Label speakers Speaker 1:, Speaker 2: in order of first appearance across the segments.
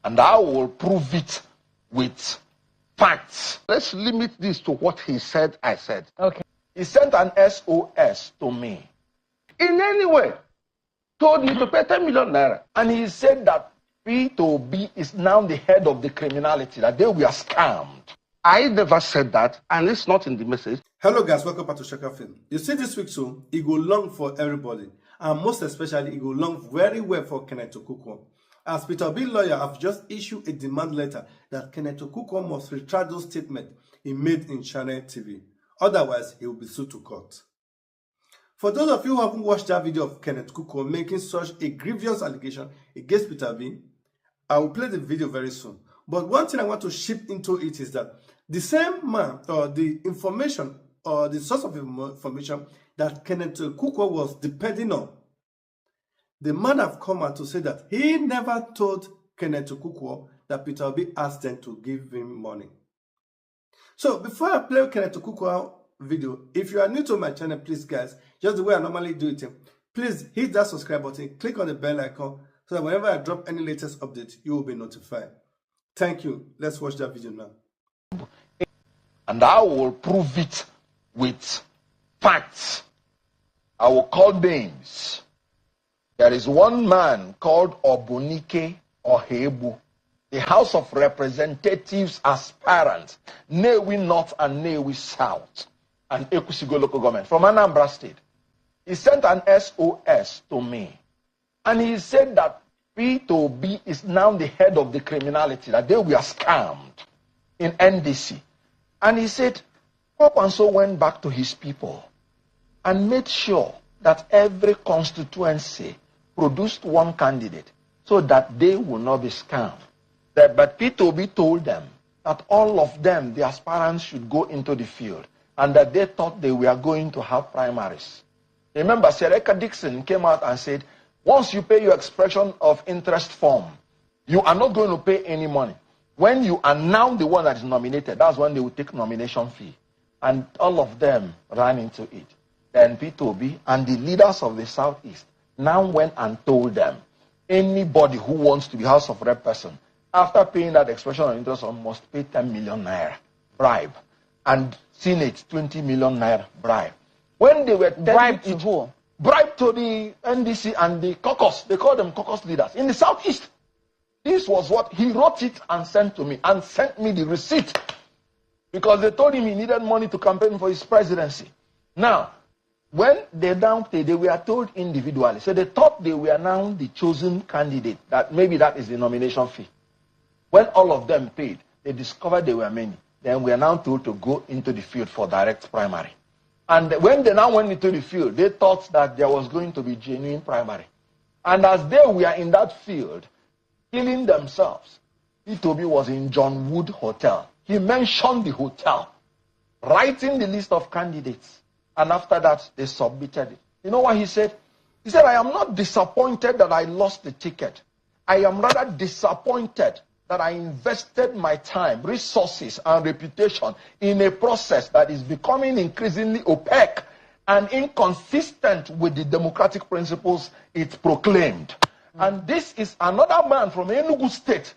Speaker 1: and I will prove it with facts. Let's limit this to what he said, I said.
Speaker 2: Okay.
Speaker 1: He sent an SOS to me. In any way, told me to pay 10 million naira. And he said that P2B is now the head of the criminality, that they were scammed. I never said that, and it's not in the message.
Speaker 3: Hello guys, welcome back to Shaka Film. You see this week so, it go long for everybody, and most especially it go long very well for Kenneth Okonkwo. As Peter B lawyer have just issued a demand letter that Kenneth Okonkwo must retract those statements he made in Channel TV. Otherwise, he will be sued to court. For those of you who haven't watched that video of Kenneth Okonkwo making such a grievous allegation against Peter B, I will play the video very soon. But one thing I want to ship into it is that the same man, or the information, or the source of information that Kenneth Okonkwo was depending on, the man have come out to say that he never told Kenneth Okonkwo that Peter B asked them to give him money. So before I play Kenneth Okonkwo video, if you are new to my channel, please guys, just the way I normally do it, please hit that subscribe button, click on the bell icon, so that whenever I drop any latest update, you will be notified. Thank you. Let's watch that video now.
Speaker 1: And I will prove it with facts. I will call names. There is one man called Obunike Ohebu, the House of Representatives aspirant, Newi North and Newi South, and Ekusigo local government from Anambra State. He sent an SOS to me, and he said that P2B is now the head of the criminality, that they were scammed in NDC. And he said, Okonkwo went back to his people and made sure that every constituency produced one candidate so that they will not be scammed. But P2B told them that all of them, the aspirants, should go into the field, and that they thought they were going to have primaries. Remember, Sereka Dixon came out and said, once you pay your expression of interest form, you are not going to pay any money. When you are now the one that is nominated, that's when they will take nomination fee. And all of them ran into it. Then P2B and the leaders of the Southeast now went and told them, anybody who wants to be House of Rep person, after paying that expression of interest form, must pay 10 million naira bribe. And Senate, 20 million naira bribe. When they were
Speaker 2: bribe to who?
Speaker 1: Bribe to the NDC and the caucus. They call them caucus leaders in the Southeast. This was what he wrote it and sent to me, and sent me the receipt, because they told him he needed money to campaign for his presidency. Now, when they downplayed, they were told individually. So they thought they were now the chosen candidate, that maybe that is the nomination fee. When all of them paid, they discovered there were many. Then we are now told to go into the field for direct primary. And when they now went into the field, they thought that there was going to be genuine primary. And as they were in that field, killing themselves, P2B was in John Wood Hotel. He mentioned the hotel, writing the list of candidates. And after that, they submitted it. You know what he said? He said, I am not disappointed that I lost the ticket. I am rather disappointed that I invested my time, resources, and reputation in a process that is becoming increasingly opaque and inconsistent with the democratic principles it proclaimed. And this is another man from Enugu State,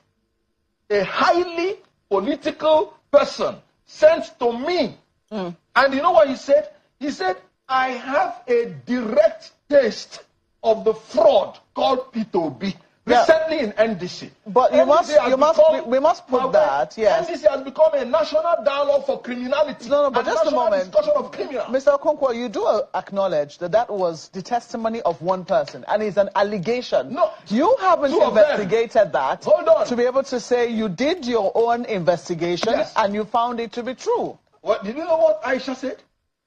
Speaker 1: a highly political person, sent to me. And you know what he said? He said, I have a direct taste of the fraud called P2B. Recently in NDC.
Speaker 2: But we must put that, yes.
Speaker 1: NDC has become a national dialogue for criminality.
Speaker 2: No, but just a moment.
Speaker 1: Discussion of criminal.
Speaker 2: Mr. Okonkwo, you do acknowledge that that was the testimony of one person, and it's an allegation.
Speaker 1: No.
Speaker 2: You haven't investigated that.
Speaker 1: Hold on.
Speaker 2: To be able to say you did your own investigation,
Speaker 1: yes,
Speaker 2: and you found it to be true.
Speaker 1: What, did you know what Aisha said?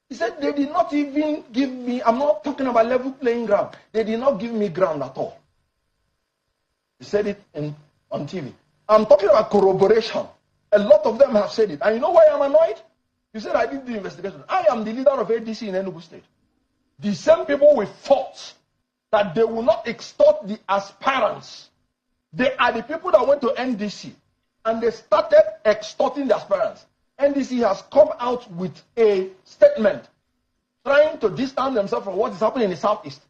Speaker 1: He said they did not even give me, I'm not talking about level playing ground. They did not give me ground at all. He said it on TV. I'm talking about corroboration. A lot of them have said it. And you know why I'm annoyed? You said I did the investigation. I am the leader of ADC in Enugu State. The same people we fought that they will not extort the aspirants. They are the people that went to NDC and they started extorting the aspirants. NDC has come out with a statement trying to distance themselves from what is happening in the Southeast.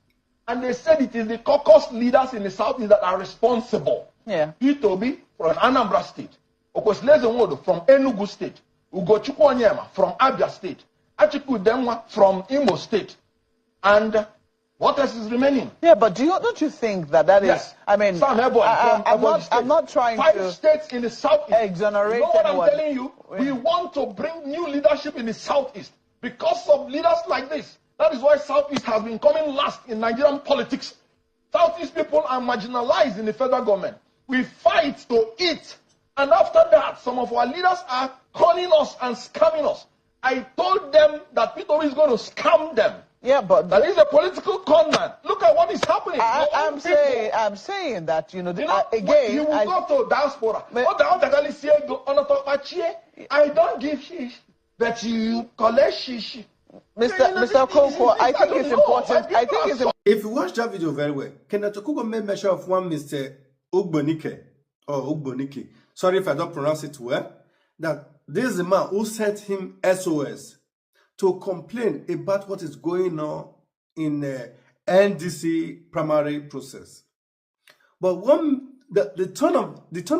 Speaker 1: And they said it is the caucus leaders in the Southeast that are responsible.
Speaker 2: Yeah.
Speaker 1: P2B from Anambra State, Okosleze Nwodo from Enugu State, Ugochukwu Onyema from Abia State, Achiku Demwa from Imo State, and what else is remaining?
Speaker 2: Yeah, but don't you think that is? I mean,
Speaker 1: Sam Ebony
Speaker 2: I'm not trying
Speaker 1: 5
Speaker 2: to
Speaker 1: states in the southeast.
Speaker 2: exonerate
Speaker 1: You know what
Speaker 2: anyone.
Speaker 1: I'm telling you? We want to bring new leadership in the southeast because of leaders like this. That is why southeast has been coming last in Nigerian politics. Southeast people are marginalized in the federal government. We fight to eat, and after that, some of our leaders are calling us and scamming us. I told them that Peter is going to scam them.
Speaker 2: Yeah, but
Speaker 1: that is a political con man. Look at what is happening.
Speaker 2: I'm saying that again.
Speaker 1: He will go to diaspora. I don't give shish, but you collect shish.
Speaker 2: Mr. Okonkwo, I think it's important.
Speaker 3: If you watch that video very well, Kenneth Okonkwo made mention of one Mr. Ogbonike. Sorry if I don't pronounce it well. That this is the man who sent him SOS to complain about what is going on in the NDC primary process. But the turn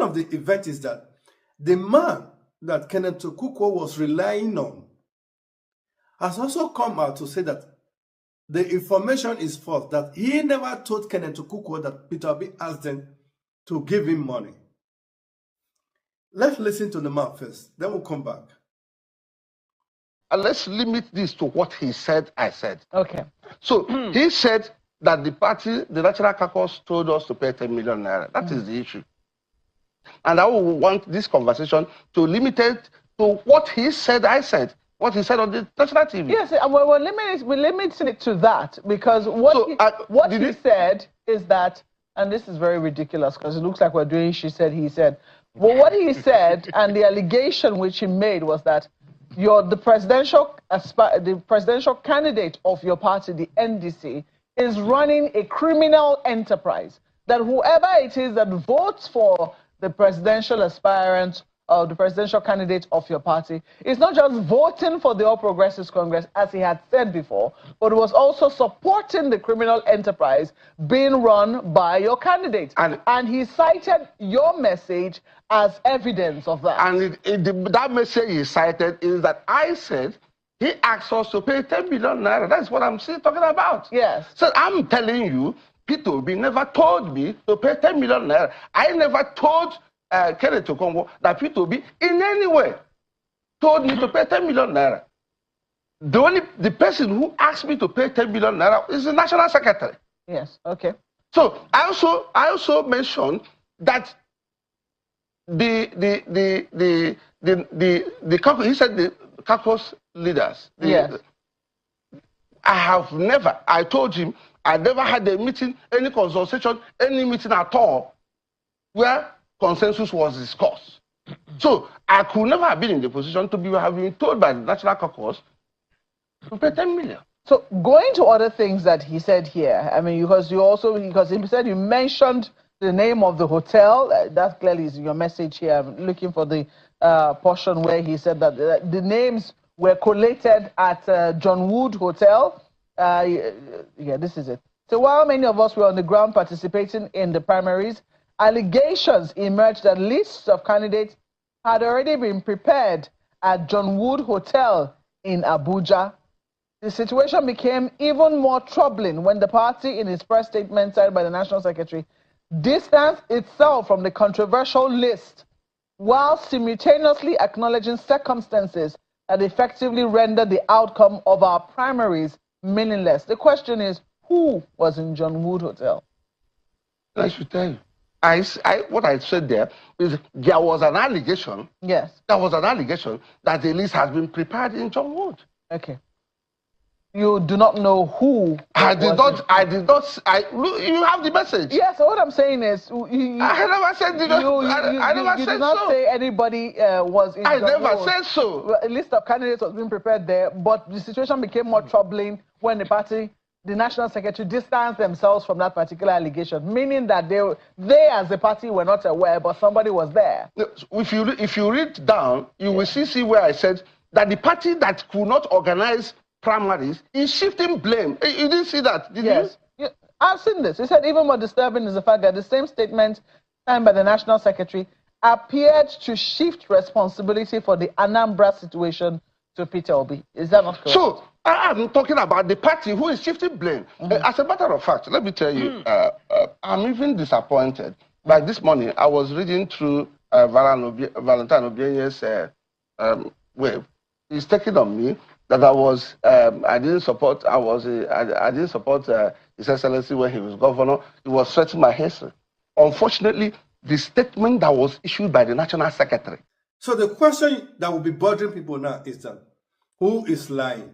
Speaker 3: of the event is that the man that Kenneth Okonkwo was relying on has also come out to say that the information is false, that he never told Kenneth Okonkwo that Peter Obi asked them to give him money. Let's listen to the man first, then we'll come back.
Speaker 1: And let's limit this to what he said, I said.
Speaker 2: Okay.
Speaker 1: So he said that the National Caucus told us to pay 10 million naira. That is the issue. And I would want this conversation to limit it to what he said, I said. What he said on the national TV.
Speaker 2: Yes, we're limiting it to that because what he said is that, and this is very ridiculous because it looks like we're doing she said, he said. Well, what he said and the allegation which he made was that the presidential candidate of your party, the NDC, is running a criminal enterprise. That whoever it is that votes for the presidential aspirant or the presidential candidate of your party is not just voting for the All Progressives Congress, as he had said before, but was also supporting the criminal enterprise being run by your candidate. And he cited your message as evidence of that.
Speaker 1: And that message he cited is that I said he asked us to pay 10 million naira. That's what I'm still talking about.
Speaker 2: Yes.
Speaker 1: So I'm telling you, Peter Obi never told me to pay 10 million naira. I never told Kenneth Okonkwo that Peter Obi in any way told me to pay 10 million naira. The person who asked me to pay 10 million naira is the National Secretary.
Speaker 2: Yes, okay.
Speaker 1: So I also mentioned that the caucus, he said the caucus leaders.
Speaker 2: Yes.
Speaker 1: I told him I never had a meeting, any consultation, any meeting at all where consensus was discussed. So I could never have been in the position to have been told by the National Caucus to pay 10 million.
Speaker 2: So going to other things that he said here, I mean, because he said you mentioned the name of the hotel. That clearly is your message here. I'm looking for the portion where he said that the names were collated at John Wood Hotel. Yeah, this is it. So while many of us were on the ground participating in the primaries, allegations emerged that lists of candidates had already been prepared at John Wood Hotel in Abuja. The situation became even more troubling when the party, in its press statement signed by the National Secretary, distanced itself from the controversial list while simultaneously acknowledging circumstances that effectively rendered the outcome of our primaries meaningless. The question is, who was in John Wood Hotel?
Speaker 1: I should tell you. What I said there is there was an allegation.
Speaker 2: Yes.
Speaker 1: There was an allegation that the list has been prepared in John Wood.
Speaker 2: Okay. You do not know who.
Speaker 1: I did not. You have the message.
Speaker 2: Yes. So what I'm saying is,
Speaker 1: I never said.
Speaker 2: You did not say anybody was in.
Speaker 1: I
Speaker 2: John
Speaker 1: never
Speaker 2: Wood.
Speaker 1: said so.
Speaker 2: A list of candidates was being prepared there, but the situation became more troubling when the party, the National Secretary, distanced themselves from that particular allegation, meaning that they as a party were not aware, but somebody was there.
Speaker 1: If you read down, you will see where I said that the party that could not organize primaries is shifting blame. You didn't see that, did you?
Speaker 2: Yes. I've seen this. He said even more disturbing is the fact that the same statement signed by the National Secretary, appeared to shift responsibility for the Anambra situation to Peter Obi. Is that not correct?
Speaker 4: So, I'm talking about the party who is shifting blame. As a matter of fact, let me tell you, I'm even disappointed. Like this morning, I was reading through Valentine Obienye's web. He's taking on me that I didn't support His Excellency when he was governor. He was threatening my history. Unfortunately, the statement that was issued by the National Secretary.
Speaker 3: So the question that will be bothering people now is that, who is lying?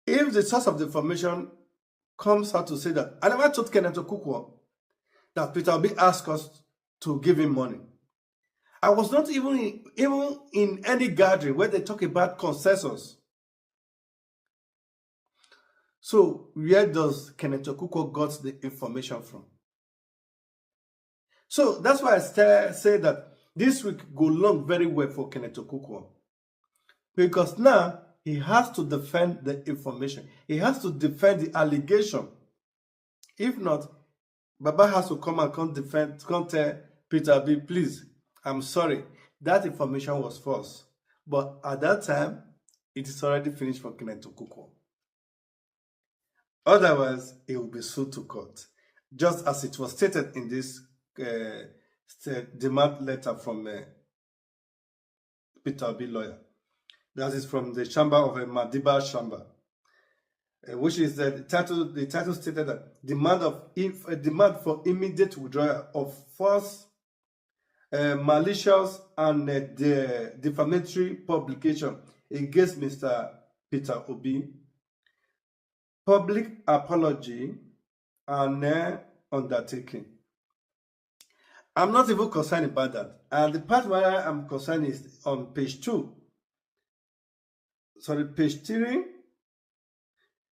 Speaker 3: If the source of the information comes out to say that, I never told Kenneth Okonkwo that Peter Obi asked us to give him money. I was not even in any gathering where they talk about consensus. So where does Kenneth Okonkwo got the information from? So that's why I say that this week go long very well for Kenneth Okonkwo. Because now he has to defend the information. He has to defend the allegation. If not, Baba has to come tell Peter Obi, please, I'm sorry, that information was false. But at that time, it is already finished for Kenneth Okonkwo. Otherwise, he will be sued to court. Just as it was stated in this demand letter from Peter Obi lawyer. That is from the chamber of Madiba chamber, which is the title stated that demand for immediate withdrawal of false, malicious, and defamatory publication against Mr. Peter Obi, public apology, and undertaking. I'm not even concerned about that. And the part where I am concerned is on page 2. Sorry, page 3.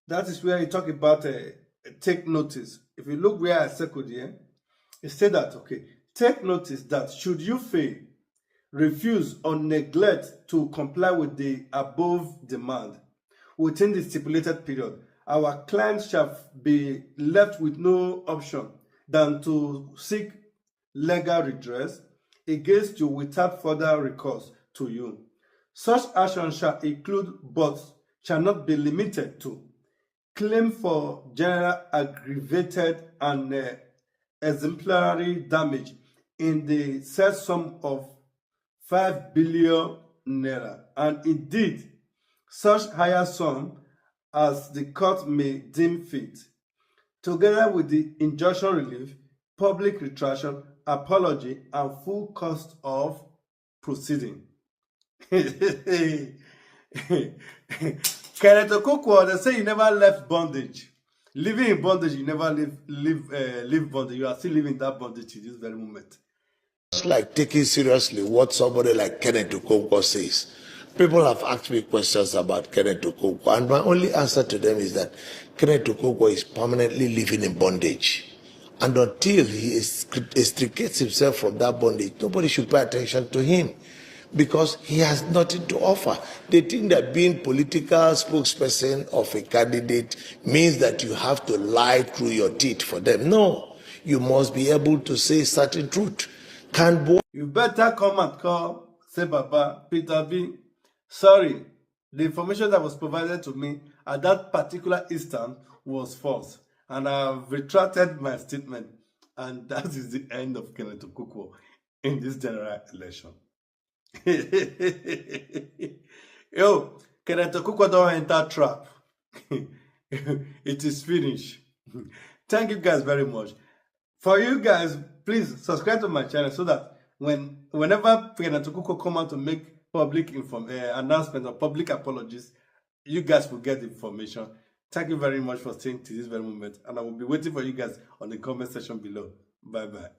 Speaker 3: That is where you talk about take notice. If you look where I circled here, it said that, okay, take notice that should you fail, refuse, or neglect to comply with the above demand within the stipulated period, our client shall be left with no option than to seek legal redress against you without further recourse to you. Such action shall include, but shall not be limited to, claim for general aggravated and exemplary damage in the said sum of 5 billion naira, and indeed such higher sum as the court may deem fit, together with the injunction relief, public retraction, apology, and full cost of proceeding. Kenneth Okonkwo, they say you never left bondage. Living in bondage, you never live bondage. You are still living that bondage to this very moment.
Speaker 5: It's like taking seriously what somebody like Kenneth Okonkwo says. People have asked me questions about Kenneth Okonkwo, and my only answer to them is that Kenneth Okonkwo is permanently living in bondage. And until he extricates himself from that bondage, nobody should pay attention to him, because he has nothing to offer. They think that being political spokesperson of a candidate means that you have to lie through your teeth for them. No, you must be able to say certain truth.
Speaker 3: You better come and call, say, Baba, Peter B, sorry, the information that was provided to me at that particular instant was false, and I've retracted my statement, and that is the end of Kenneth Okonkwo in this general election. Yo, Kenneth Okonkwo don't enter trap. It is finished. Thank you guys very much. For you guys, please subscribe to my channel so that whenever Kenneth Okonkwo come out to make public announcement or public apologies, you guys will get the information. Thank you very much for staying to this very moment, and I will be waiting for you guys on the comment section below. Bye bye.